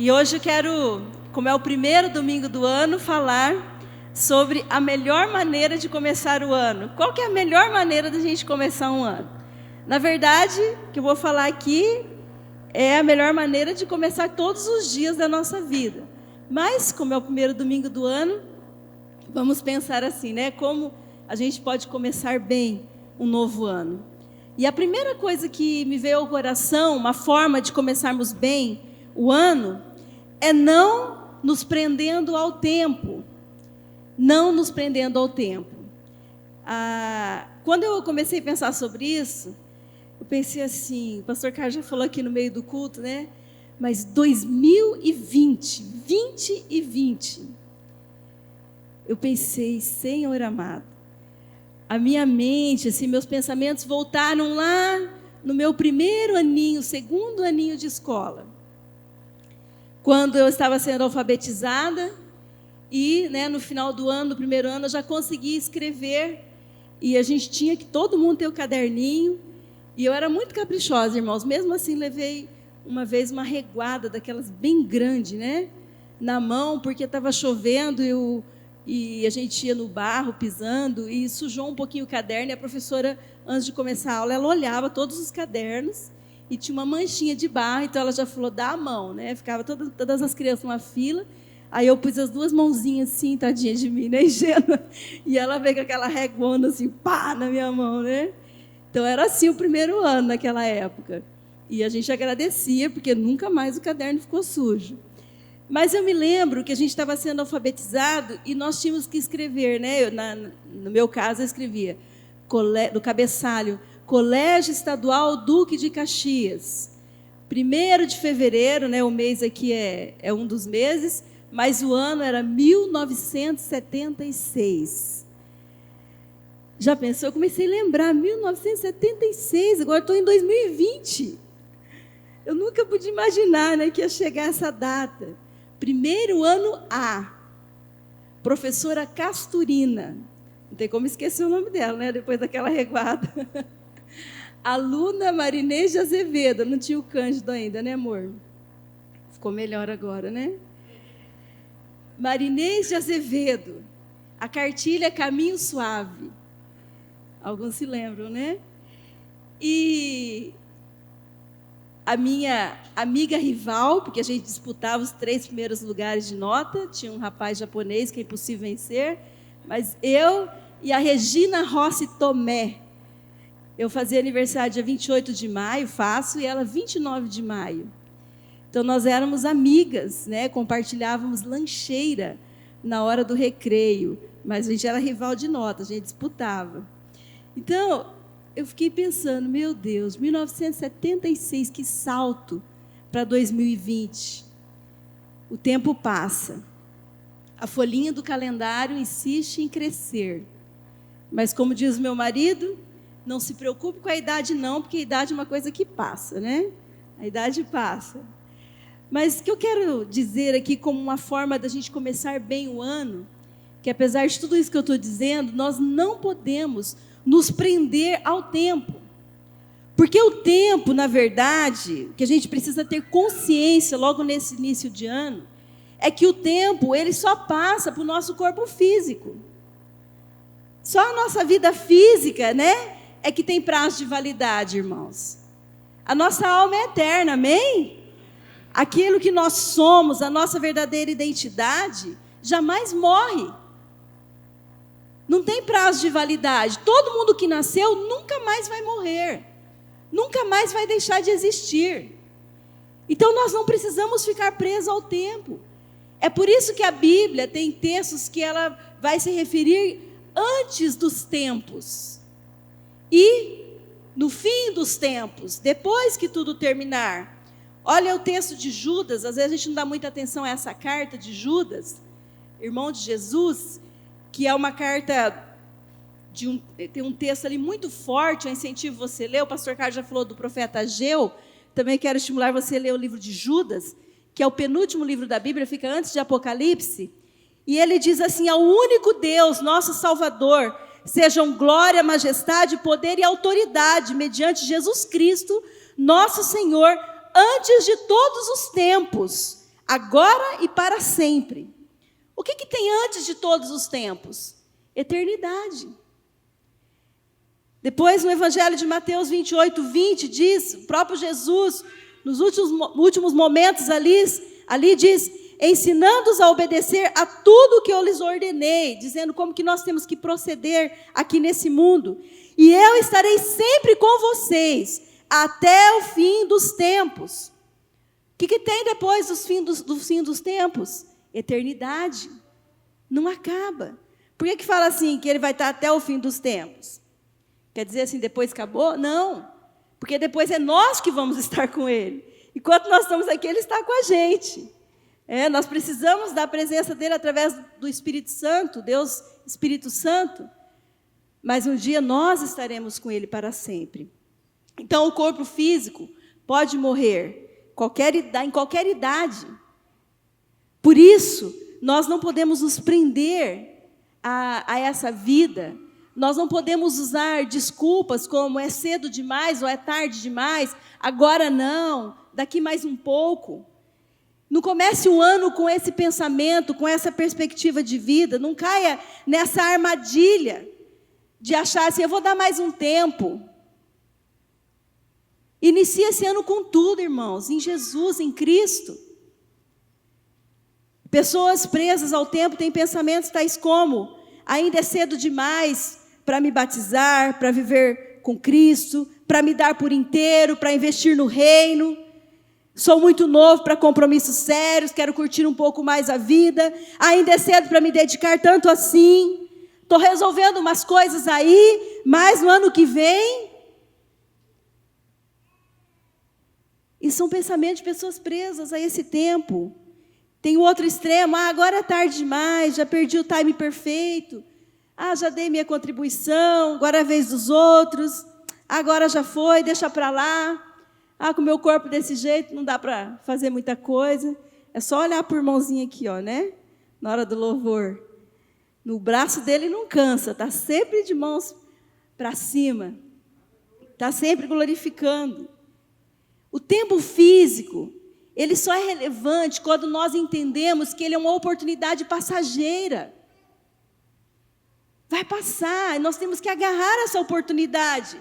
E hoje eu quero, como é o primeiro domingo do ano, falar sobre a melhor maneira de começar o ano. Qual que é a melhor maneira da gente começar um ano? Na verdade, o que eu vou falar aqui é a melhor maneira de começar todos os dias da nossa vida. Mas, como é o primeiro domingo do ano, vamos pensar assim, né? Como a gente pode começar bem um novo ano. E a primeira coisa que me veio ao coração, uma forma de começarmos bem o ano, é não nos prendendo ao tempo. Não nos prendendo ao tempo. Quando eu comecei a pensar sobre isso, eu pensei assim, o pastor Carlos já falou aqui no meio do culto, né? Mas 2020, eu pensei, Senhor amado, a minha mente, assim, meus pensamentos voltaram lá no meu primeiro aninho, segundo aninho de escola. Quando eu estava sendo alfabetizada e, né, no final do ano, no primeiro ano, eu já consegui escrever. E a gente tinha que todo mundo ter o caderninho. E eu era muito caprichosa, irmãos. Mesmo assim, levei uma vez uma reguada daquelas bem grande, né, na mão, porque estava chovendo e a gente ia no barro pisando e sujou um pouquinho o caderno. E a professora, antes de começar a aula, ela olhava todos os cadernos e tinha uma manchinha de barro, então ela já falou, dá a mão, né? Ficava todas as crianças numa fila. Aí eu pus as duas mãozinhas assim, tadinha de mim, né, ingênua. E ela veio com aquela regona assim, pá, na minha mão, né? Então era assim o primeiro ano naquela época. E a gente agradecia, porque nunca mais o caderno ficou sujo. Mas eu me lembro que a gente estava sendo alfabetizado e nós tínhamos que escrever, né? No meu caso, eu escrevia no cabeçalho, Colégio Estadual Duque de Caxias. 1º de fevereiro, né? O mês aqui é um dos meses, mas o ano era 1976. Já pensou? Eu comecei a lembrar, 1976, agora estou em 2020. Eu nunca pude imaginar, né, que ia chegar essa data. Primeiro ano A, professora Casturina. Não tem como esquecer o nome dela, né, depois daquela reguada. Aluna Marinês de Azevedo. Não tinha o Cândido ainda, né, amor? Ficou melhor agora, né? Marinês de Azevedo. A cartilha Caminho Suave. Alguns se lembram, né? E a minha amiga rival, porque a gente disputava os 3 primeiros lugares de nota, tinha um rapaz japonês que é impossível vencer, mas eu e a Regina Rossi Tomé. Eu fazia aniversário dia 28 de maio, e ela 29 de maio. Então, nós éramos amigas, né? Compartilhávamos lancheira na hora do recreio, mas a gente era rival de nota, a gente disputava. Então, eu fiquei pensando, meu Deus, 1976, que salto para 2020. O tempo passa. A folhinha do calendário insiste em crescer. Mas, como diz meu marido, não se preocupe com a idade não, porque a idade é uma coisa que passa, né? A idade passa. Mas o que eu quero dizer aqui como uma forma da gente começar bem o ano, que apesar de tudo isso que eu estou dizendo, nós não podemos nos prender ao tempo. Porque o tempo, na verdade, que a gente precisa ter consciência logo nesse início de ano, é que o tempo, ele só passa para o nosso corpo físico. Só a nossa vida física, né, é que tem prazo de validade, irmãos. A nossa alma é eterna, amém? Aquilo que nós somos, a nossa verdadeira identidade, jamais morre. Não tem prazo de validade. Todo mundo que nasceu nunca mais vai morrer. Nunca mais vai deixar de existir. Então nós não precisamos ficar presos ao tempo. É por isso que a Bíblia tem textos que ela vai se referir antes dos tempos. E no fim dos tempos, depois que tudo terminar. Olha o texto de Judas, às vezes a gente não dá muita atenção a essa carta de Judas, irmão de Jesus, que é uma carta, tem um texto ali muito forte, eu incentivo você a ler. O pastor Carlos já falou do profeta Ageu, também quero estimular você a ler o livro de Judas, que é o penúltimo livro da Bíblia, fica antes de Apocalipse, e ele diz assim, ao único Deus, nosso Salvador, sejam glória, majestade, poder e autoridade, mediante Jesus Cristo, nosso Senhor, antes de todos os tempos, agora e para sempre. O que tem antes de todos os tempos? Eternidade. Depois, no Evangelho de Mateus 28, 20, diz, o próprio Jesus, nos últimos momentos ali diz, ensinando-os a obedecer a tudo o que eu lhes ordenei, dizendo como que nós temos que proceder aqui nesse mundo. E eu estarei sempre com vocês, até o fim dos tempos. O que tem depois do fim dos tempos? Eternidade. Não acaba. Por que fala assim, que ele vai estar até o fim dos tempos? Quer dizer assim, depois acabou? Não. Porque depois é nós que vamos estar com ele. Enquanto nós estamos aqui, ele está com a gente. Nós precisamos da presença dele através do Espírito Santo, Deus Espírito Santo. Mas um dia nós estaremos com ele para sempre. Então, o corpo físico pode morrer em qualquer idade. Por isso, nós não podemos nos prender a essa vida. Nós não podemos usar desculpas como é cedo demais ou é tarde demais, agora não, daqui mais um pouco. Não comece o ano com esse pensamento, com essa perspectiva de vida. Não caia nessa armadilha de achar assim, eu vou dar mais um tempo. Inicie esse ano com tudo, irmãos, em Jesus, em Cristo. Pessoas presas ao tempo têm pensamentos tais como, ainda é cedo demais para me batizar, para viver com Cristo, para me dar por inteiro, para investir no reino. Sou muito novo para compromissos sérios, quero curtir um pouco mais a vida. Ainda é cedo para me dedicar tanto assim. Estou resolvendo umas coisas aí, mas no ano que vem. E são pensamentos de pessoas presas a esse tempo. Tem o outro extremo, agora é tarde demais, já perdi o time perfeito. Já dei minha contribuição, agora é a vez dos outros. Agora já foi, deixa para lá. Com o meu corpo desse jeito, não dá para fazer muita coisa. É só olhar para o irmãozinho aqui, né? Na hora do louvor. No braço dele não cansa, está sempre de mãos para cima. Está sempre glorificando. O tempo físico, ele só é relevante quando nós entendemos que ele é uma oportunidade passageira. Vai passar, e nós temos que agarrar essa oportunidade.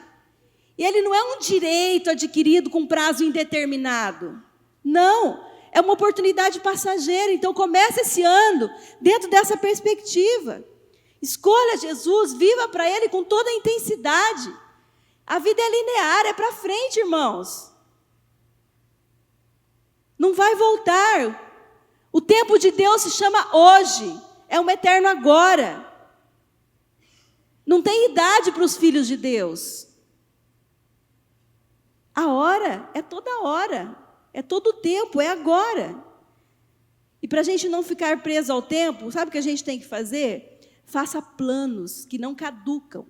E ele não é um direito adquirido com prazo indeterminado. Não, é uma oportunidade passageira. Então, comece esse ano dentro dessa perspectiva. Escolha Jesus, viva para Ele com toda a intensidade. A vida é linear, é para frente, irmãos. Não vai voltar. O tempo de Deus se chama hoje, é um eterno agora. Não tem idade para os filhos de Deus. A hora é toda hora, é todo o tempo, é agora. E para a gente não ficar preso ao tempo, sabe o que a gente tem que fazer? Faça planos que não caducam.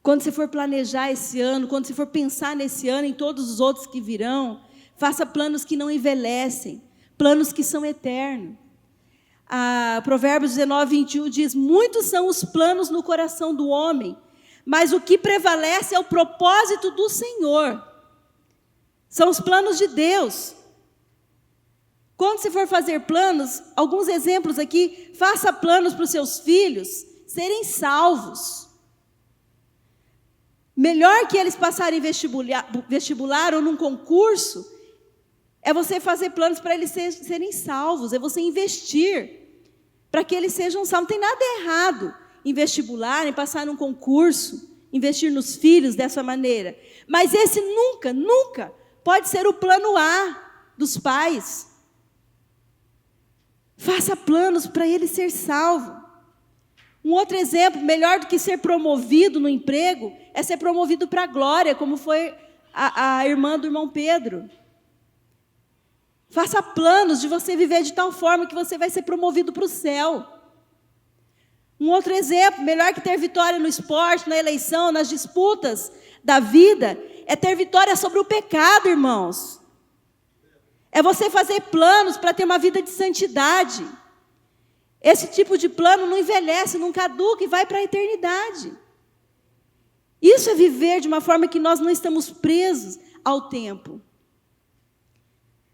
Quando você for planejar esse ano, quando você for pensar nesse ano, em todos os outros que virão, faça planos que não envelhecem, planos que são eternos. Provérbios 19, 21 diz, muitos são os planos no coração do homem, mas o que prevalece é o propósito do Senhor. São os planos de Deus. Quando você for fazer planos, alguns exemplos aqui, faça planos para os seus filhos serem salvos. Melhor que eles passarem vestibular ou num concurso, é você fazer planos para eles serem salvos, é você investir para que eles sejam salvos. Não tem nada errado em vestibular, em passar num concurso, investir nos filhos dessa maneira. Mas esse nunca, nunca pode ser o plano A dos pais. Faça planos para ele ser salvo. Um outro exemplo, melhor do que ser promovido no emprego, é ser promovido para a glória, como foi a irmã do irmão Pedro. Faça planos de você viver de tal forma que você vai ser promovido para o céu. Um outro exemplo, melhor que ter vitória no esporte, na eleição, nas disputas da vida, é ter vitória sobre o pecado, irmãos. É você fazer planos para ter uma vida de santidade. Esse tipo de plano não envelhece, não caduca e vai para a eternidade. Isso é viver de uma forma que nós não estamos presos ao tempo.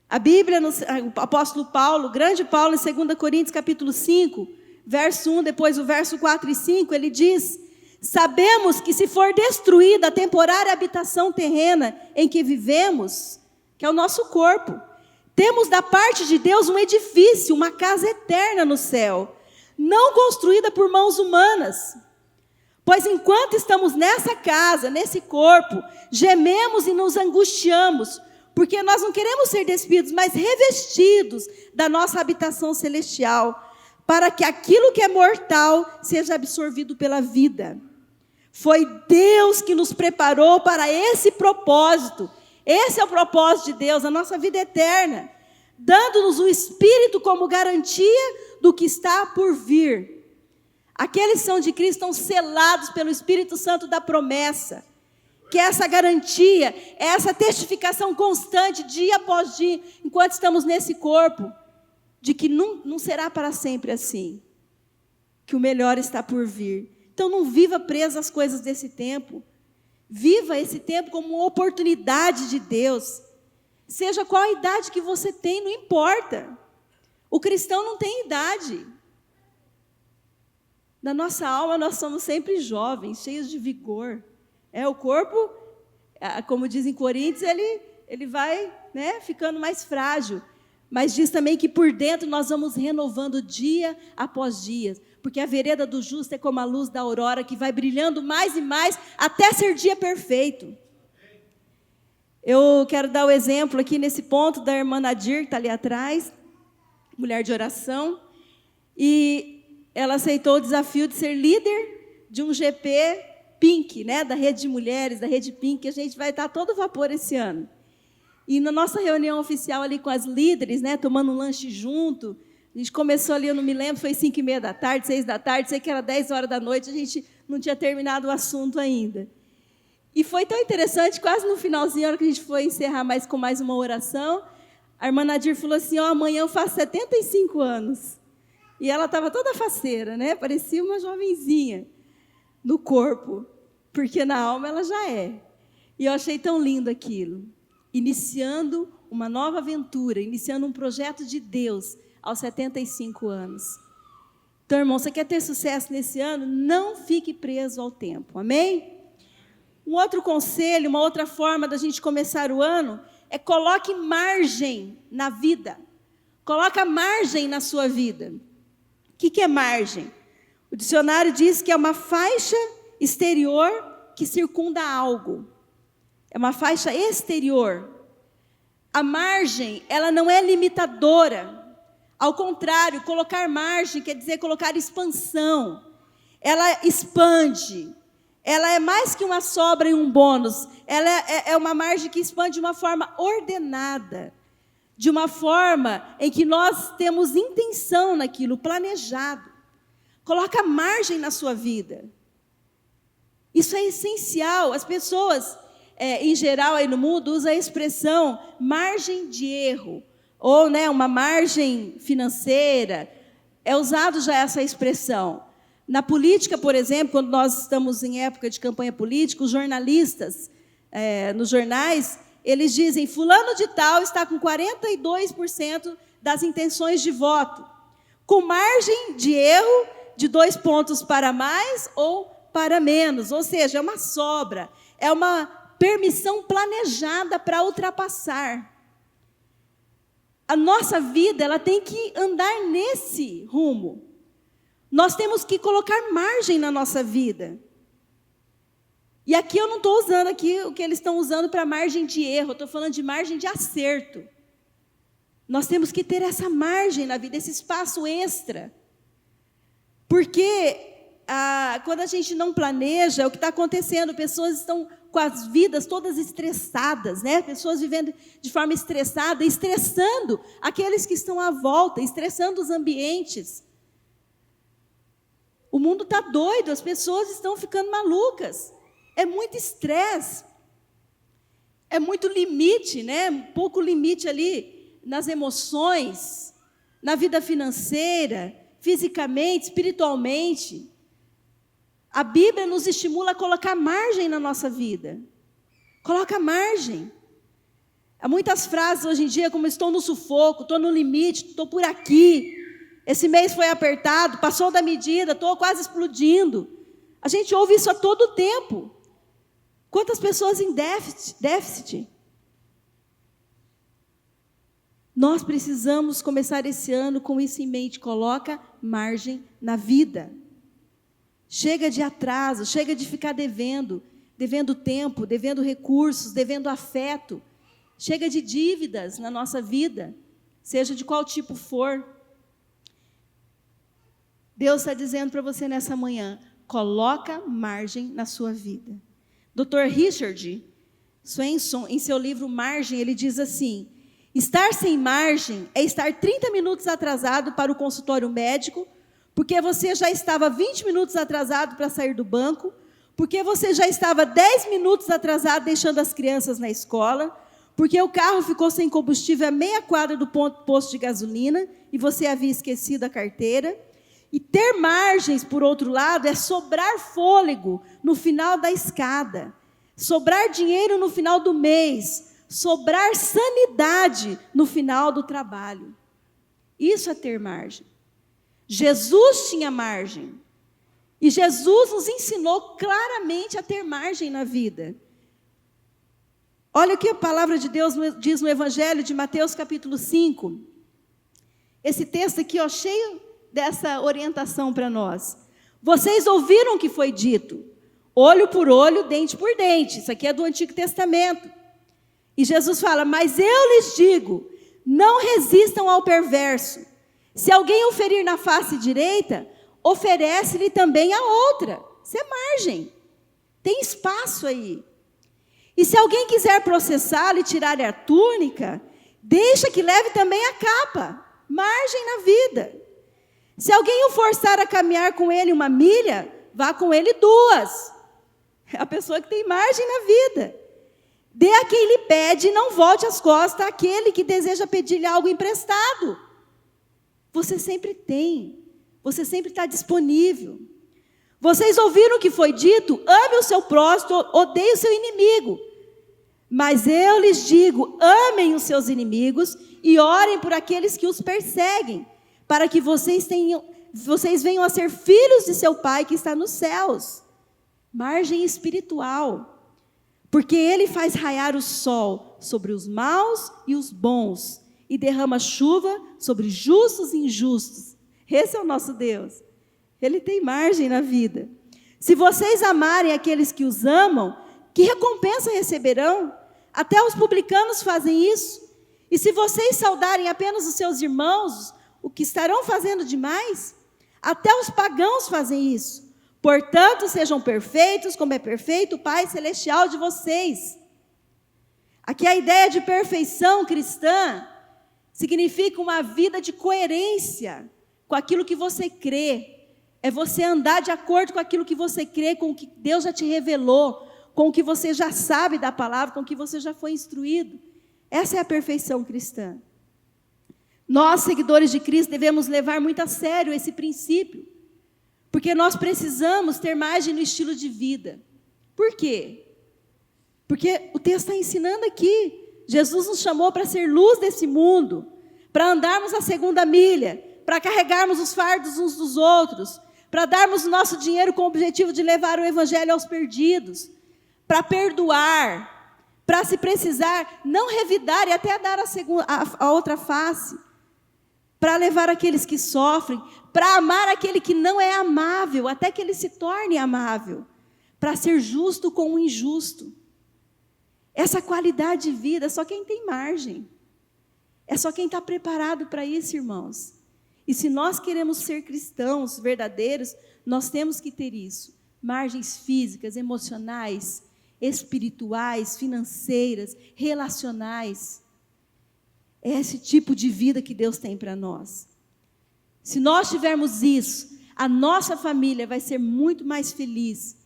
A Bíblia, o apóstolo Paulo, o grande Paulo, em 2 Coríntios capítulo 5, verso 1, depois o verso 4 e 5, ele diz: sabemos que se for destruída a temporária habitação terrena em que vivemos, que é o nosso corpo, temos da parte de Deus um edifício, uma casa eterna no céu, não construída por mãos humanas. Pois enquanto estamos nessa casa, nesse corpo, gememos e nos angustiamos, porque nós não queremos ser despidos, mas revestidos da nossa habitação celestial, para que aquilo que é mortal seja absorvido pela vida. Foi Deus que nos preparou para esse propósito. Esse é o propósito de Deus, a nossa vida eterna, dando-nos o Espírito como garantia do que está por vir. Aqueles que são de Cristo estão selados pelo Espírito Santo da promessa, que é essa garantia, é essa testificação constante, dia após dia, enquanto estamos nesse corpo, de que não será para sempre assim, que o melhor está por vir. Então não viva preso às coisas desse tempo, viva esse tempo como uma oportunidade de Deus, seja qual a idade que você tem, não importa, o cristão não tem idade. Na nossa alma nós somos sempre jovens, cheios de vigor. O corpo, como diz em Coríntios, ele vai, ficando mais frágil. Mas diz também que por dentro nós vamos renovando dia após dia. Porque a vereda do justo é como a luz da aurora, que vai brilhando mais e mais até ser dia perfeito. Eu quero dar o exemplo aqui nesse ponto da irmã Nadir, que está ali atrás, mulher de oração. E ela aceitou o desafio de ser líder de um GP Pink, da Rede de Mulheres, da Rede Pink, que a gente vai estar a todo vapor esse ano. E na nossa reunião oficial ali com as líderes, tomando um lanche junto, a gente começou ali, eu não me lembro, foi 5h30 da tarde, 6 da tarde, sei que era 10 horas da noite, a gente não tinha terminado o assunto ainda. E foi tão interessante, quase no finalzinho, a hora que a gente foi encerrar com mais uma oração, a irmã Nadir falou assim: amanhã eu faço 75 anos. E ela estava toda faceira, parecia uma jovenzinha no corpo, porque na alma ela já é. E eu achei tão lindo aquilo. Iniciando uma nova aventura, iniciando um projeto de Deus aos 75 anos. Então, irmão, você quer ter sucesso nesse ano? Não fique preso ao tempo, amém? Um outro conselho, uma outra forma da gente começar o ano é: coloque margem na vida. Coloque margem na sua vida. O que é margem? O dicionário diz que é uma faixa exterior que circunda algo. É uma faixa exterior. A margem, ela não é limitadora. Ao contrário, colocar margem quer dizer colocar expansão. Ela expande. Ela é mais que uma sobra e um bônus. Ela é uma margem que expande de uma forma ordenada. De uma forma em que nós temos intenção naquilo, planejado. Coloca margem na sua vida. Isso é essencial. As pessoas, em geral, aí no mundo, usam a expressão margem de erro. Ou uma margem financeira. É usado já essa expressão. Na política, por exemplo, quando nós estamos em época de campanha política, os jornalistas, nos jornais, eles dizem: fulano de tal está com 42% das intenções de voto, com margem de erro de 2 pontos para mais ou para menos. Ou seja, é uma sobra, é uma permissão planejada para ultrapassar. A nossa vida, ela tem que andar nesse rumo. Nós temos que colocar margem na nossa vida. E aqui eu não estou usando aqui o que eles estão usando para margem de erro, eu estou falando de margem de acerto. Nós temos que ter essa margem na vida, esse espaço extra. Porque quando a gente não planeja, é o que está acontecendo, pessoas estão com as vidas todas estressadas, pessoas vivendo de forma estressada, estressando aqueles que estão à volta, estressando os ambientes. O mundo está doido, as pessoas estão ficando malucas. É muito estresse, é muito limite, pouco limite ali nas emoções, na vida financeira, fisicamente, espiritualmente. A Bíblia nos estimula a colocar margem na nossa vida. Coloca margem. Há muitas frases hoje em dia, como estou no sufoco, estou no limite, estou por aqui. Esse mês foi apertado, passou da medida, estou quase explodindo. A gente ouve isso a todo tempo. Quantas pessoas em déficit? Nós precisamos começar esse ano com isso em mente. Coloca margem na vida. Chega de atraso, chega de ficar devendo tempo, devendo recursos, devendo afeto. Chega de dívidas na nossa vida, seja de qual tipo for. Deus está dizendo para você nessa manhã, coloca margem na sua vida. Dr. Richard Swenson, em seu livro Margem, ele diz assim: estar sem margem é estar 30 minutos atrasado para o consultório médico, porque você já estava 20 minutos atrasado para sair do banco, porque você já estava 10 minutos atrasado deixando as crianças na escola, porque o carro ficou sem combustível a meia quadra do posto de gasolina e você havia esquecido a carteira. E ter margens, por outro lado, é sobrar fôlego no final da escada, sobrar dinheiro no final do mês, sobrar sanidade no final do trabalho. Isso é ter margem. Jesus tinha margem. E Jesus nos ensinou claramente a ter margem na vida. Olha o que a palavra de Deus diz no Evangelho de Mateus, capítulo 5. Esse texto aqui, cheio dessa orientação para nós. Vocês ouviram o que foi dito: olho por olho, dente por dente. Isso aqui é do Antigo Testamento. E Jesus fala: mas eu lhes digo, não resistam ao perverso. Se alguém o ferir na face direita, oferece-lhe também a outra. Isso é margem. Tem espaço aí. E se alguém quiser processá-lo e tirar-lhe a túnica, deixa que leve também a capa. Margem na vida. Se alguém o forçar a caminhar com ele 1 milha, vá com ele 2. É a pessoa que tem margem na vida. Dê a quem lhe pede e não volte as costas àquele que deseja pedir-lhe algo emprestado. Você sempre tem. Você sempre está disponível. Vocês ouviram o que foi dito? Ame o seu próximo, odeie o seu inimigo. Mas eu lhes digo, amem os seus inimigos e orem por aqueles que os perseguem, para que vocês venham a ser filhos de seu Pai que está nos céus. Margem espiritual. Porque Ele faz raiar o sol sobre os maus e os bons, e derrama chuva sobre justos e injustos. Esse é o nosso Deus. Ele tem margem na vida. Se vocês amarem aqueles que os amam, que recompensa receberão? Até os publicanos fazem isso. E se vocês saudarem apenas os seus irmãos, o que estarão fazendo demais? Até os pagãos fazem isso. Portanto, sejam perfeitos, como é perfeito o Pai Celestial de vocês. Aqui a ideia de perfeição cristã significa uma vida de coerência com aquilo que você crê. É você andar de acordo com aquilo que você crê, com o que Deus já te revelou, com o que você já sabe da palavra, com o que você já foi instruído. Essa é a perfeição cristã. Nós, seguidores de Cristo, devemos levar muito a sério esse princípio, porque nós precisamos ter margem no estilo de vida. Por quê? Porque o texto está ensinando aqui. Jesus nos chamou para ser luz desse mundo, para andarmos a 2ª milha, para carregarmos os fardos uns dos outros, para darmos o nosso dinheiro com o objetivo de levar o evangelho aos perdidos, para perdoar, para, se precisar, não revidar e até dar a outra face, para levar aqueles que sofrem, para amar aquele que não é amável, até que ele se torne amável, para ser justo com o injusto. Essa qualidade de vida, só quem tem margem. É só quem está preparado para isso, irmãos. E se nós queremos ser cristãos verdadeiros, nós temos que ter isso. Margens físicas, emocionais, espirituais, financeiras, relacionais. É esse tipo de vida que Deus tem para nós. Se nós tivermos isso, a nossa família vai ser muito mais feliz,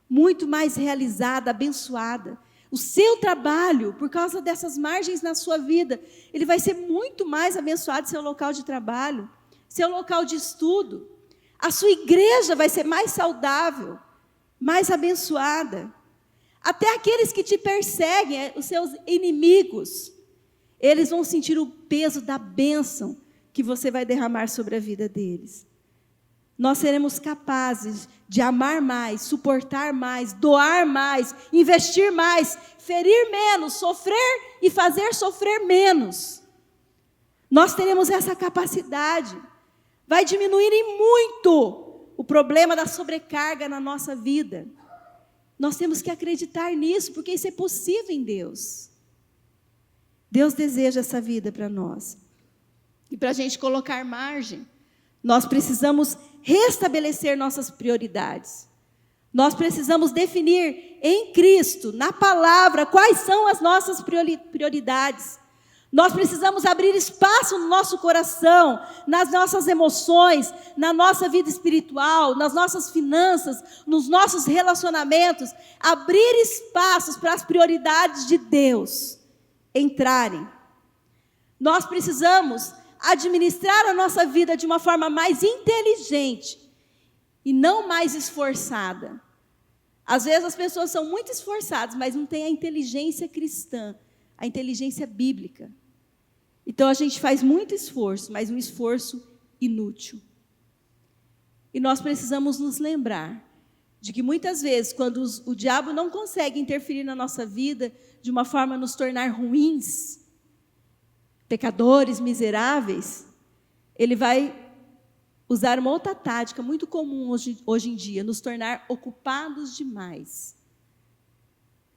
muito mais realizada, abençoada. O seu trabalho, por causa dessas margens na sua vida, ele vai ser muito mais abençoado, seu local de trabalho, seu local de estudo. A sua igreja vai ser mais saudável, mais abençoada. Até aqueles que te perseguem, os seus inimigos, Eles vão sentir o peso da bênção que você vai derramar sobre a vida deles. Nós seremos capazes de amar mais, suportar mais, doar mais, investir mais, ferir menos, sofrer e fazer sofrer menos. Nós teremos essa capacidade. Vai diminuir em muito o problema da sobrecarga na nossa vida. Nós temos que acreditar nisso, porque isso é possível em Deus. Deus deseja essa vida para nós. E para a gente colocar margem, nós precisamos restabelecer nossas prioridades. Nós precisamos definir em Cristo, na palavra, quais são as nossas prioridades. Nós precisamos abrir espaço no nosso coração, nas nossas emoções, na nossa vida espiritual, nas nossas finanças, nos nossos relacionamentos, abrir espaços para as prioridades de Deus entrarem. Nós precisamos administrar a nossa vida de uma forma mais inteligente e não mais esforçada. Às vezes as pessoas são muito esforçadas, mas não têm a inteligência cristã, a inteligência bíblica. Então a gente faz muito esforço, mas um esforço inútil. E nós precisamos nos lembrar de que muitas vezes, quando o diabo não consegue interferir na nossa vida de uma forma a nos tornar ruins, pecadores, miseráveis, ele vai usar uma outra tática muito comum hoje em dia, nos tornar ocupados demais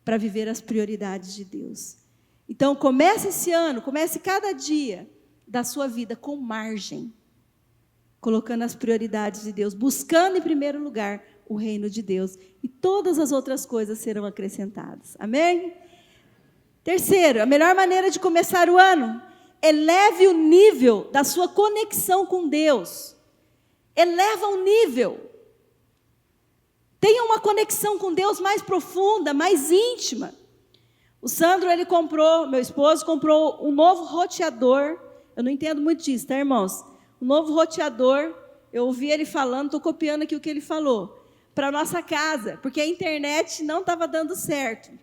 para viver as prioridades de Deus. Então, comece esse ano, comece cada dia da sua vida com margem, colocando as prioridades de Deus, buscando em primeiro lugar o reino de Deus, e todas as outras coisas serão acrescentadas. Amém? Terceiro, a melhor maneira de começar o ano: eleve o nível da sua conexão com Deus. Eleva o nível. Tenha uma conexão com Deus mais profunda, mais íntima. O Sandro, meu esposo, comprou um novo roteador. Eu não entendo muito disso, tá, irmãos? Um novo roteador. Eu ouvi ele falando, estou copiando aqui o que ele falou. Para a nossa casa, porque a internet não estava dando certo.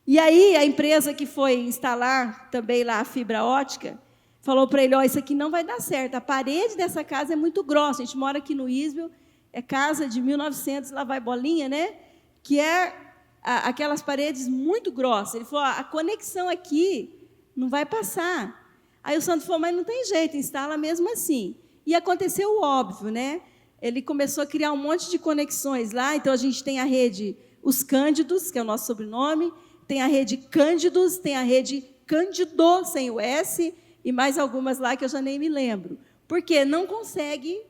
E aí, a empresa que foi instalar também lá a fibra ótica, falou para ele: isso aqui não vai dar certo, a parede dessa casa é muito grossa, a gente mora aqui no Isbel, é casa de 1900, lá vai bolinha, né? Que é aquelas paredes muito grossas. Ele falou: a conexão aqui não vai passar. Aí o Santo falou: mas não tem jeito, instala mesmo assim. E aconteceu o óbvio, né? Ele começou a criar um monte de conexões lá, então a gente tem a rede Os Cândidos, que é o nosso sobrenome, tem a rede Cândidos, tem a rede Cândido, sem o S, e mais algumas lá que eu já nem me lembro. Porque não consegue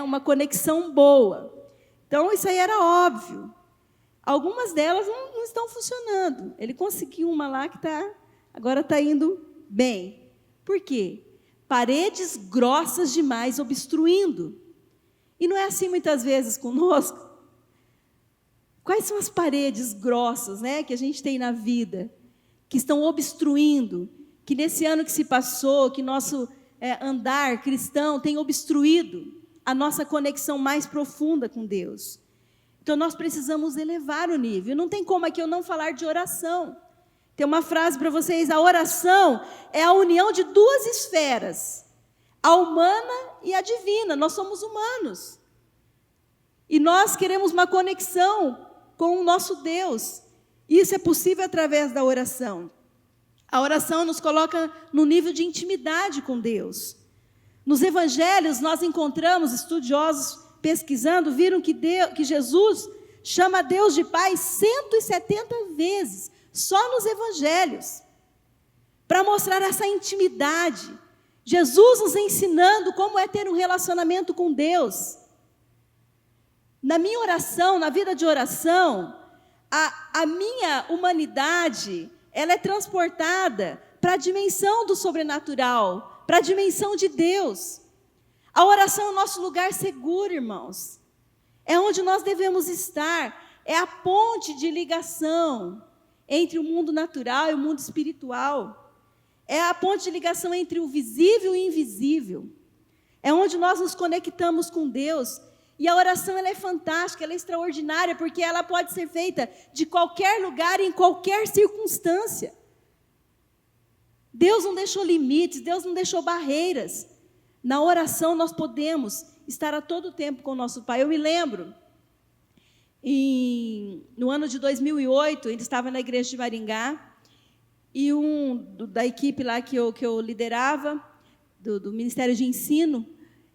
uma conexão boa. Então, isso aí era óbvio. Algumas delas não estão funcionando. Ele conseguiu uma lá que agora está indo bem. Por quê? Paredes grossas demais obstruindo. E não é assim muitas vezes conosco? Quais são as paredes grossas, né, que a gente tem na vida, que estão obstruindo, que nesse ano que se passou, que nosso andar cristão tem obstruído a nossa conexão mais profunda com Deus? Então, nós precisamos elevar o nível. Não tem como aqui eu não falar de oração. Tem uma frase para vocês: a oração é a união de duas esferas, a humana e a divina. Nós somos humanos. E nós queremos uma conexão com o nosso Deus. Isso é possível através da oração. A oração nos coloca no nível de intimidade com Deus. Nos evangelhos, nós encontramos, estudiosos pesquisando, viram que Jesus chama Deus de Pai 170 vezes, só nos evangelhos, para mostrar essa intimidade. Jesus nos ensinando como é ter um relacionamento com Deus. Na minha oração, na vida de oração, a minha humanidade, ela é transportada para a dimensão do sobrenatural, para a dimensão de Deus. A oração é o nosso lugar seguro, irmãos. É onde nós devemos estar. É a ponte de ligação entre o mundo natural e o mundo espiritual. É a ponte de ligação entre o visível e o invisível. É onde nós nos conectamos com Deus. E a oração, ela é fantástica, ela é extraordinária, porque ela pode ser feita de qualquer lugar, em qualquer circunstância. Deus não deixou limites, Deus não deixou barreiras. Na oração nós podemos estar a todo tempo com o nosso Pai. Eu me lembro, no ano de 2008, ele estava na igreja de Maringá, e da equipe lá que eu liderava, do Ministério de Ensino,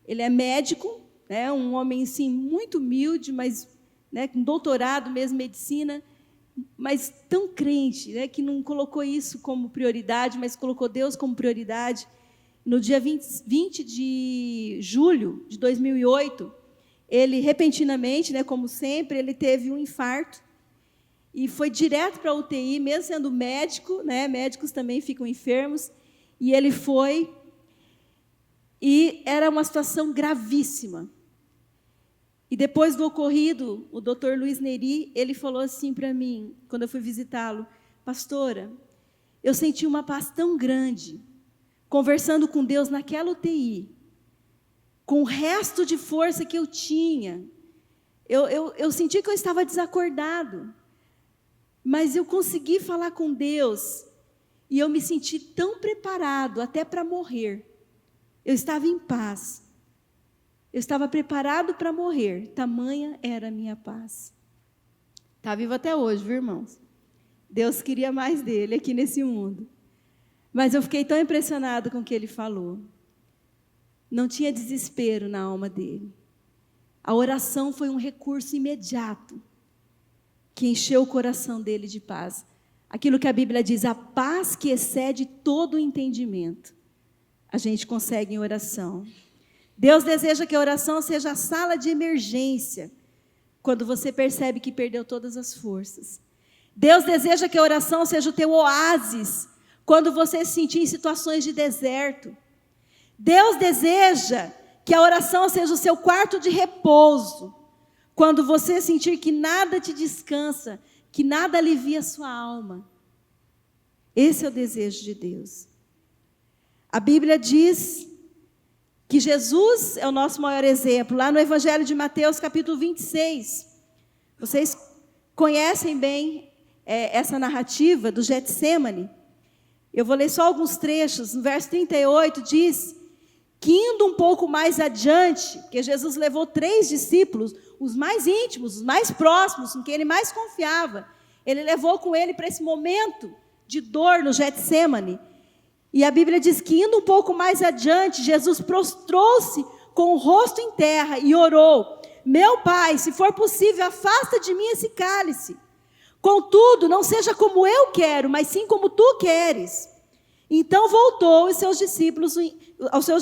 ele é médico, né, um homem assim, muito humilde, mas, né, com doutorado mesmo em medicina, mas tão crente, né, que não colocou isso como prioridade, mas colocou Deus como prioridade. No dia 20 de julho de 2008, ele repentinamente, né, como sempre, ele teve um infarto e foi direto para a UTI, mesmo sendo médico, né, médicos também ficam enfermos, e ele foi, e era uma situação gravíssima. E depois do ocorrido, o doutor Luiz Neri, ele falou assim para mim, quando eu fui visitá-lo: pastora, eu senti uma paz tão grande, conversando com Deus naquela UTI, com o resto de força que eu tinha. Eu senti que eu estava desacordado, mas eu consegui falar com Deus, e eu me senti tão preparado até para morrer. Eu estava em paz. Eu estava preparado para morrer, tamanha era a minha paz. Está vivo até hoje, viu, irmãos? Deus queria mais dele aqui nesse mundo. Mas eu fiquei tão impressionado com o que ele falou. Não tinha desespero na alma dele. A oração foi um recurso imediato que encheu o coração dele de paz. Aquilo que a Bíblia diz, a paz que excede todo o entendimento, a gente consegue em oração. Deus deseja que a oração seja a sala de emergência, quando você percebe que perdeu todas as forças. Deus deseja que a oração seja o teu oásis, quando você se sentir em situações de deserto. Deus deseja que a oração seja o seu quarto de repouso, quando você sentir que nada te descansa, que nada alivia a sua alma. Esse é o desejo de Deus. A Bíblia diz que Jesus é o nosso maior exemplo. Lá no Evangelho de Mateus, capítulo 26. Vocês conhecem bem essa narrativa do Getsêmani. Eu vou ler só alguns trechos. No verso 38 diz que indo um pouco mais adiante, porque Jesus levou 3 discípulos, os mais íntimos, os mais próximos, com quem ele mais confiava. Ele levou com ele para esse momento de dor no Getsêmani. E a Bíblia diz que indo um pouco mais adiante, Jesus prostrou-se com o rosto em terra e orou: meu Pai, se for possível, afasta de mim esse cálice. Contudo, não seja como eu quero, mas sim como tu queres. Então voltou aos seus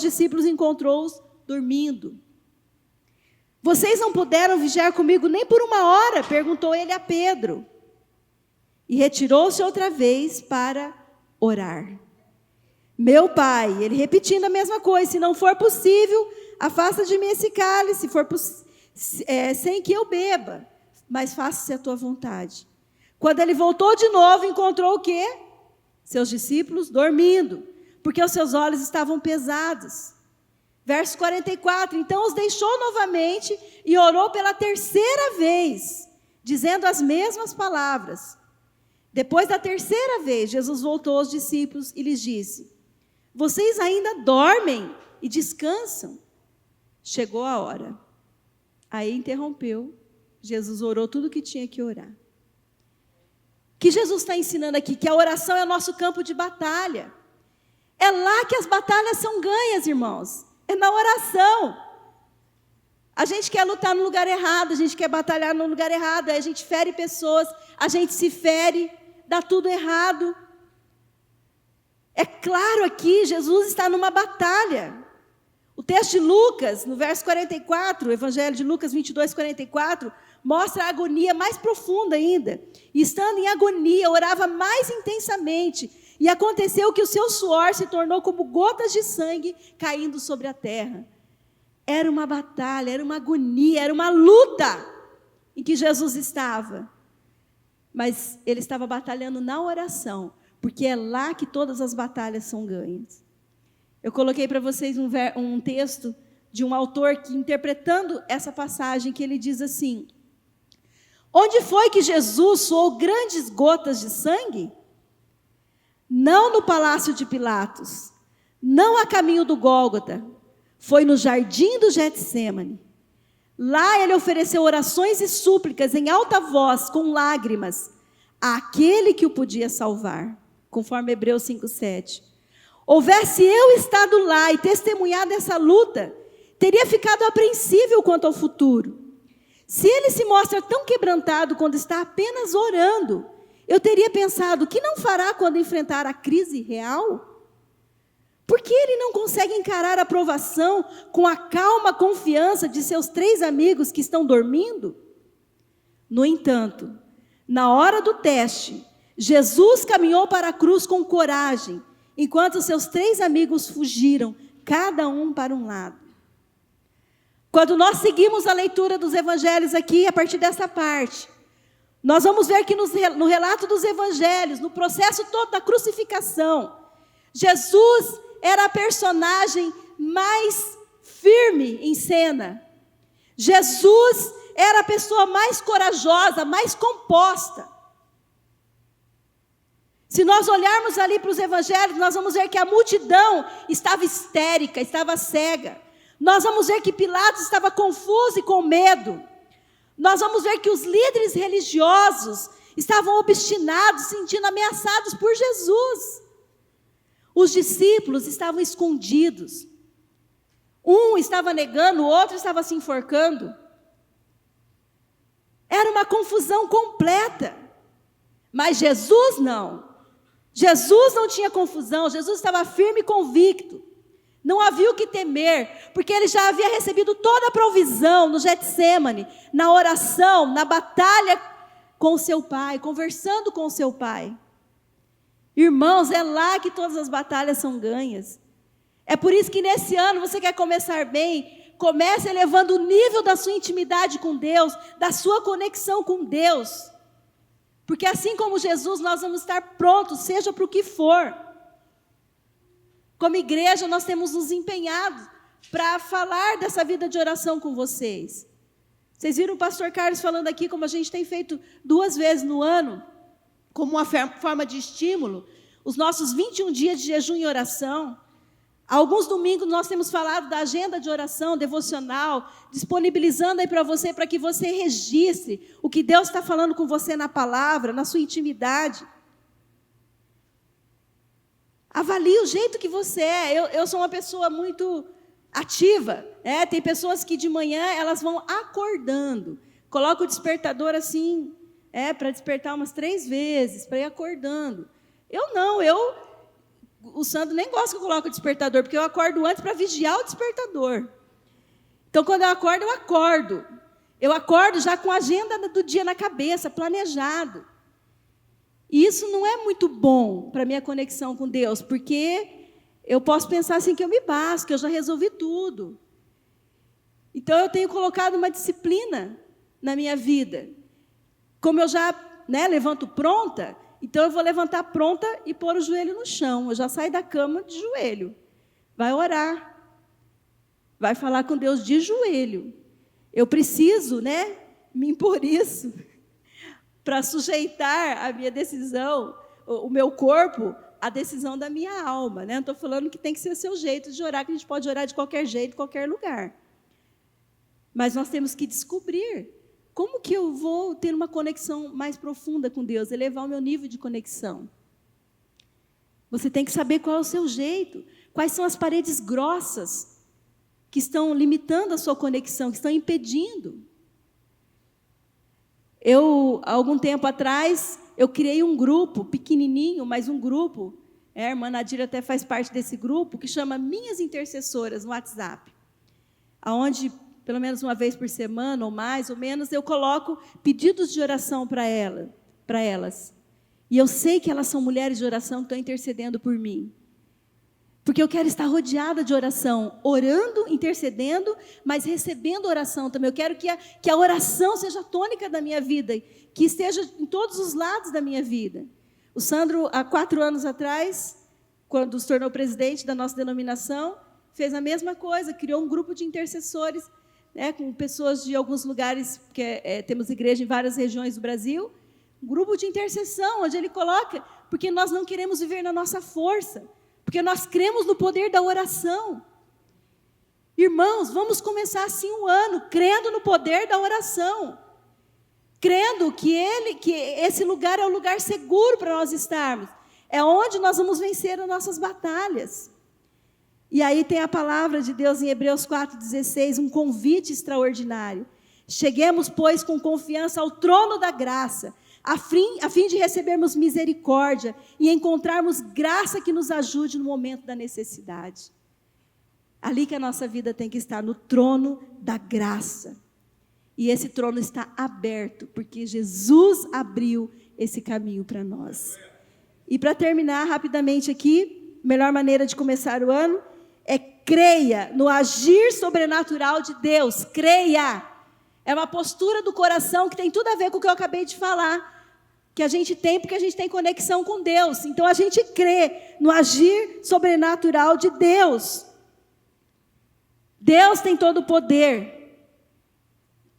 discípulos encontrou-os dormindo. Vocês não puderam vigiar comigo nem por 1 hora? Perguntou ele a Pedro. E retirou-se outra vez para orar. Meu Pai, ele repetindo a mesma coisa, se não for possível, afasta de mim esse cálice, sem que eu beba, mas faça-se a tua vontade. Quando ele voltou de novo, encontrou o quê? Seus discípulos dormindo, porque os seus olhos estavam pesados. Verso 44, então os deixou novamente e orou pela 3ª vez, dizendo as mesmas palavras. Depois da 3ª vez, Jesus voltou aos discípulos e lhes disse: vocês ainda dormem e descansam? Chegou a hora. Aí interrompeu. Jesus orou tudo o que tinha que orar. O que Jesus está ensinando aqui? Que a oração é o nosso campo de batalha. É lá que as batalhas são ganhas, irmãos. É na oração. A gente quer lutar no lugar errado, a gente quer batalhar no lugar errado, aí a gente fere pessoas, a gente se fere, dá tudo errado. É claro aqui, Jesus está numa batalha. O texto de Lucas, no verso 44, o Evangelho de Lucas 22, 44, mostra a agonia mais profunda ainda. E estando em agonia, orava mais intensamente. E aconteceu que o seu suor se tornou como gotas de sangue caindo sobre a terra. Era uma batalha, era uma agonia, era uma luta em que Jesus estava. Mas ele estava batalhando na oração, porque é lá que todas as batalhas são ganhas. Eu coloquei para vocês um texto de um autor que, interpretando essa passagem, que ele diz assim: onde foi que Jesus suou grandes gotas de sangue? não no palácio de Pilatos, não a caminho do Gólgota, foi no jardim do Getsêmani. Lá ele ofereceu orações e súplicas em alta voz, com lágrimas, àquele que o podia salvar, conforme Hebreus 5:7. Houvesse eu estado lá e testemunhado essa luta, teria ficado apreensível quanto ao futuro. Se ele se mostra tão quebrantado quando está apenas orando, eu teria pensado, o que não fará quando enfrentar a crise real? Por que ele não consegue encarar a provação com a calma confiança de seus 3 amigos que estão dormindo? No entanto, na hora do teste, Jesus caminhou para a cruz com coragem, enquanto seus 3 amigos fugiram, cada um para um lado. Quando nós seguimos a leitura dos evangelhos aqui, a partir dessa parte, nós vamos ver que no relato dos evangelhos, no processo todo da crucificação, Jesus era a personagem mais firme em cena. Jesus era a pessoa mais corajosa, mais composta. Se nós olharmos ali para os evangelhos, nós vamos ver que a multidão estava histérica, estava cega. Nós vamos ver que Pilatos estava confuso e com medo. Nós vamos ver que os líderes religiosos estavam obstinados, sentindo ameaçados por Jesus. Os discípulos estavam escondidos. Um estava negando, o outro estava se enforcando. Era uma confusão completa. Mas Jesus não. Jesus não tinha confusão, Jesus estava firme e convicto. Não havia o que temer, porque ele já havia recebido toda a provisão no Getsêmani, na oração, na batalha com o seu Pai, conversando com o seu Pai. Irmãos, é lá que todas as batalhas são ganhas. É por isso que nesse ano você quer começar bem, comece elevando o nível da sua intimidade com Deus, da sua conexão com Deus. Porque assim como Jesus, nós vamos estar prontos, seja para o que for. Como igreja, nós temos nos empenhado para falar dessa vida de oração com vocês. Vocês viram o pastor Carlos falando aqui, como a gente tem feito 2 vezes no ano, como uma forma de estímulo, os nossos 21 dias de jejum e oração. Alguns domingos nós temos falado da agenda de oração devocional, disponibilizando aí para você, para que você registre o que Deus está falando com você na palavra, na sua intimidade. Avalie o jeito que você é. Eu sou uma pessoa muito ativa. Tem pessoas que de manhã elas vão acordando. Coloca o despertador assim, para despertar umas 3 vezes, para ir acordando. Eu não, o Sandro nem gosta que eu coloque o despertador, porque eu acordo antes para vigiar o despertador. Então, quando eu acordo. Eu acordo já com a agenda do dia na cabeça, planejado. E isso não é muito bom para a minha conexão com Deus, porque eu posso pensar assim que eu me basto, que eu já resolvi tudo. Então, eu tenho colocado uma disciplina na minha vida. Como eu já levanto pronta, então eu vou levantar pronta e pôr o joelho no chão. Eu já saio da cama de joelho. Vai orar. Vai falar com Deus de joelho. Eu preciso, me impor isso, para sujeitar a minha decisão, o meu corpo, à decisão da minha alma. Não estou falando que tem que ser o seu jeito de orar, que a gente pode orar de qualquer jeito, em qualquer lugar. Mas nós temos que descobrir como que eu vou ter uma conexão mais profunda com Deus, elevar o meu nível de conexão. Você tem que saber qual é o seu jeito, quais são as paredes grossas que estão limitando a sua conexão, que estão impedindo. Há algum tempo atrás, eu criei um grupo, pequenininho, mas um grupo, a irmã Nadira até faz parte desse grupo, que chama Minhas Intercessoras, no WhatsApp, onde, pelo menos uma vez por semana, ou mais ou menos, eu coloco pedidos de oração para elas. E eu sei que elas são mulheres de oração que estão intercedendo por mim. Porque eu quero estar rodeada de oração, orando, intercedendo, mas recebendo oração também. Eu quero que a oração seja a tônica da minha vida, que esteja em todos os lados da minha vida. O Sandro, há 4 anos atrás, quando se tornou presidente da nossa denominação, fez a mesma coisa, criou um grupo de intercessores, com pessoas de alguns lugares, porque temos igreja em várias regiões do Brasil, um grupo de intercessão, onde ele coloca, porque nós não queremos viver na nossa força, porque nós cremos no poder da oração. Irmãos, vamos começar assim o ano, crendo no poder da oração, crendo que esse lugar é um lugar seguro para nós estarmos, é onde nós vamos vencer as nossas batalhas. E aí tem a palavra de Deus em Hebreus 4,16, um convite extraordinário. Cheguemos, pois, com confiança ao trono da graça, a fim de recebermos misericórdia e encontrarmos graça que nos ajude no momento da necessidade. Ali que a nossa vida tem que estar, no trono da graça. E esse trono está aberto, porque Jesus abriu esse caminho para nós. E para terminar rapidamente aqui, melhor maneira de começar o ano é creia no agir sobrenatural de Deus. Creia. É uma postura do coração que tem tudo a ver com o que eu acabei de falar, que a gente tem porque a gente tem conexão com Deus. Então a gente crê no agir sobrenatural de Deus. Deus tem todo o poder.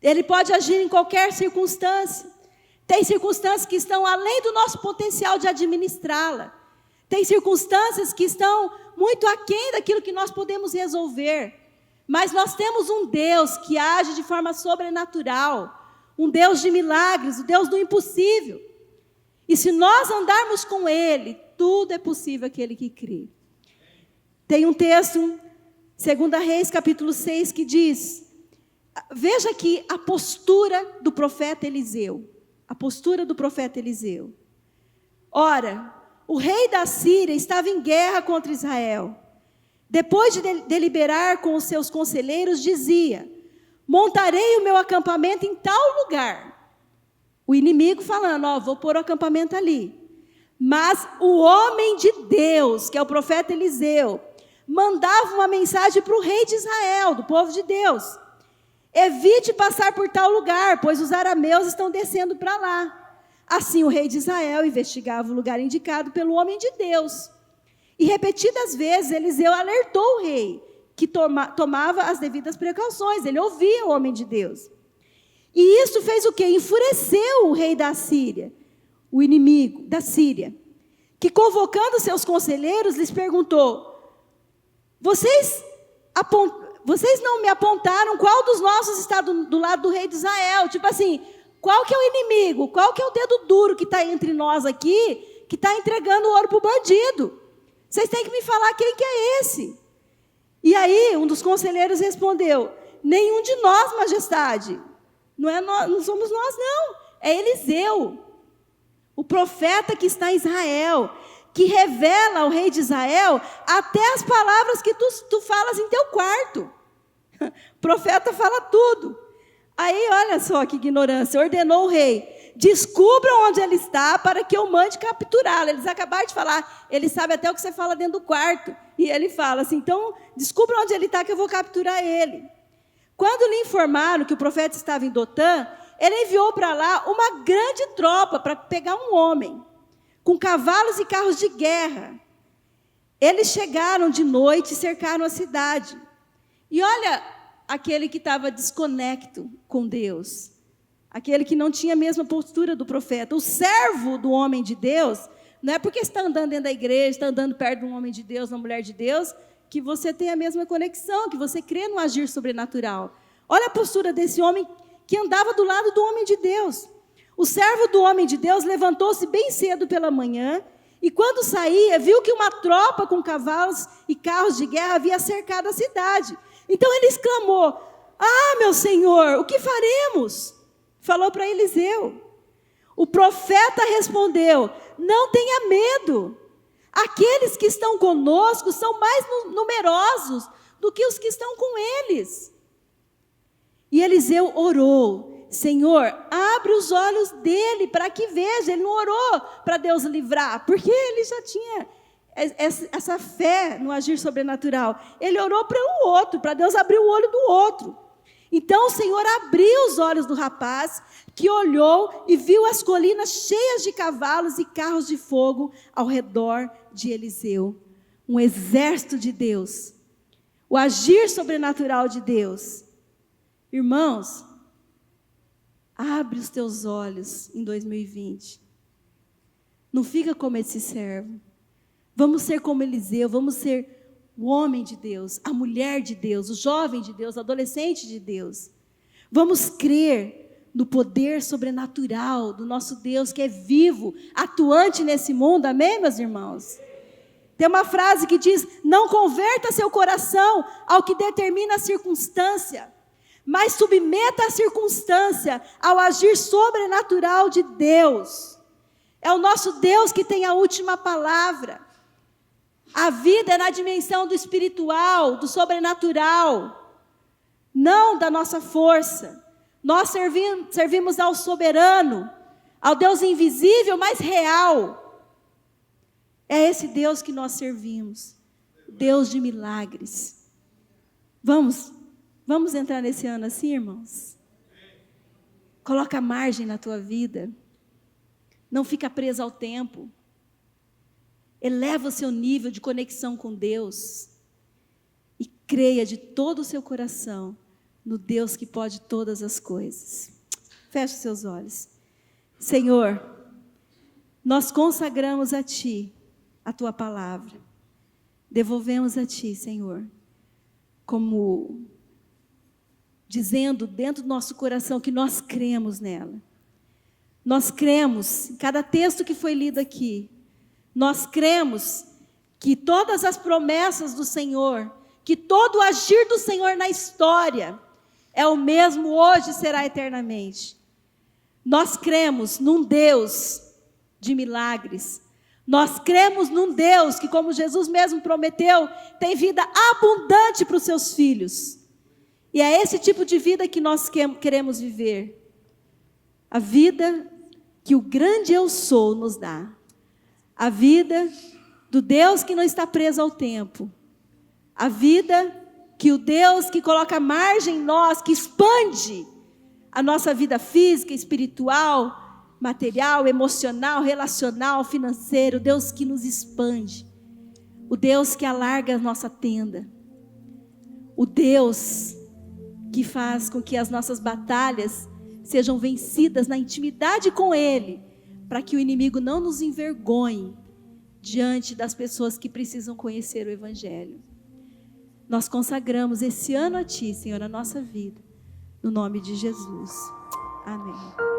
Ele pode agir em qualquer circunstância. Tem circunstâncias que estão além do nosso potencial de administrá-la. Tem circunstâncias que estão muito aquém daquilo que nós podemos resolver. Mas nós temos um Deus que age de forma sobrenatural. Um Deus de milagres, o Deus do impossível. E se nós andarmos com Ele, tudo é possível aquele que crê. Tem um texto, 2 Reis, capítulo 6, que diz... Veja aqui a postura do profeta Eliseu. A postura do profeta Eliseu. Ora, o rei da Síria estava em guerra contra Israel. Depois de deliberar com os seus conselheiros, dizia: montarei o meu acampamento em tal lugar. O inimigo falando, vou pôr o acampamento ali. Mas o homem de Deus, que é o profeta Eliseu, mandava uma mensagem para o rei de Israel, do povo de Deus: evite passar por tal lugar, pois os arameus estão descendo para lá. Assim o rei de Israel investigava o lugar indicado pelo homem de Deus. E repetidas vezes Eliseu alertou o rei, que tomava as devidas precauções. Ele ouvia o homem de Deus. E isso fez o quê? Enfureceu o rei da Síria, o inimigo da Síria, que convocando seus conselheiros, lhes perguntou: vocês não me apontaram qual dos nossos está do lado do rei de Israel? Tipo assim, qual que é o inimigo? Qual que é o dedo duro que está entre nós aqui, que está entregando o ouro para o bandido? Vocês têm que me falar quem que é esse. E aí, um dos conselheiros respondeu: nenhum de nós, majestade. Não somos nós, não. É Eliseu, o profeta que está em Israel, que revela ao rei de Israel até as palavras que tu falas em teu quarto. O profeta fala tudo. Aí, olha só que ignorância. Ordenou o rei: descubram onde ele está para que eu mande capturá-lo. Eles acabaram de falar, ele sabe até o que você fala dentro do quarto. E ele fala assim: então, descubram onde ele está que eu vou capturar ele. Quando lhe informaram que o profeta estava em Dotã, ele enviou para lá uma grande tropa para pegar um homem, com cavalos e carros de guerra. Eles chegaram de noite e cercaram a cidade. E olha aquele que estava desconecto com Deus, aquele que não tinha a mesma postura do profeta, o servo do homem de Deus. Não é porque está andando dentro da igreja, está andando perto de um homem de Deus, uma mulher de Deus, que você tem a mesma conexão, que você crê no agir sobrenatural. Olha a postura desse homem que andava do lado do homem de Deus. O servo do homem de Deus levantou-se bem cedo pela manhã, e quando saía, viu que uma tropa com cavalos e carros de guerra havia cercado a cidade. Então ele exclamou: ah, meu senhor, o que faremos? Falou para Eliseu. O profeta respondeu: não tenha medo. Aqueles que estão conosco são mais numerosos do que os que estão com eles. E Eliseu orou: Senhor, abre os olhos dele para que veja. Ele não orou para Deus livrar, porque ele já tinha essa fé no agir sobrenatural. Ele orou para o outro, para Deus abrir o olho do outro. Então o Senhor abriu os olhos do rapaz, que olhou e viu as colinas cheias de cavalos e carros de fogo ao redor de Eliseu. Um exército de Deus. O agir sobrenatural de Deus. Irmãos, Abre os teus olhos em 2020. Não fica como esse servo. Vamos ser como Eliseu, vamos ser o homem de Deus, a mulher de Deus, o jovem de Deus, o adolescente de Deus. Vamos crer no poder sobrenatural do nosso Deus, que é vivo, atuante nesse mundo. Amém, meus irmãos? Tem uma frase que diz: não converta seu coração ao que determina a circunstância, mas submeta a circunstância ao agir sobrenatural de Deus. É o nosso Deus que tem a última palavra. A vida é na dimensão do espiritual, do sobrenatural, não da nossa força. Nós servimos ao soberano, ao Deus invisível, mas real. É esse Deus que nós servimos, Deus de milagres. Vamos entrar nesse ano assim, irmãos? Coloca margem na tua vida. Não fica preso ao tempo. Eleva o seu nível de conexão com Deus. E creia de todo o seu coração no Deus que pode todas as coisas. Feche os seus olhos. Senhor, nós consagramos a Ti a Tua palavra. Devolvemos a Ti, Senhor, como dizendo dentro do nosso coração que nós cremos nela. Nós cremos em cada texto que foi lido aqui. Nós cremos que todas as promessas do Senhor, que todo o agir do Senhor na história é o mesmo hoje e será eternamente. Nós cremos num Deus de milagres. Nós cremos num Deus que, como Jesus mesmo prometeu, tem vida abundante para os seus filhos. E é esse tipo de vida que nós queremos viver. A vida que o grande eu sou nos dá. A vida do Deus que não está preso ao tempo. A vida que o Deus que coloca margem em nós, que expande a nossa vida física, espiritual, material, emocional, relacional, financeiro. O Deus que nos expande. O Deus que alarga a nossa tenda. O Deus que faz com que as nossas batalhas sejam vencidas na intimidade com Ele, para que o inimigo não nos envergonhe diante das pessoas que precisam conhecer o Evangelho. Nós consagramos esse ano a Ti, Senhor, a nossa vida, no nome de Jesus. Amém.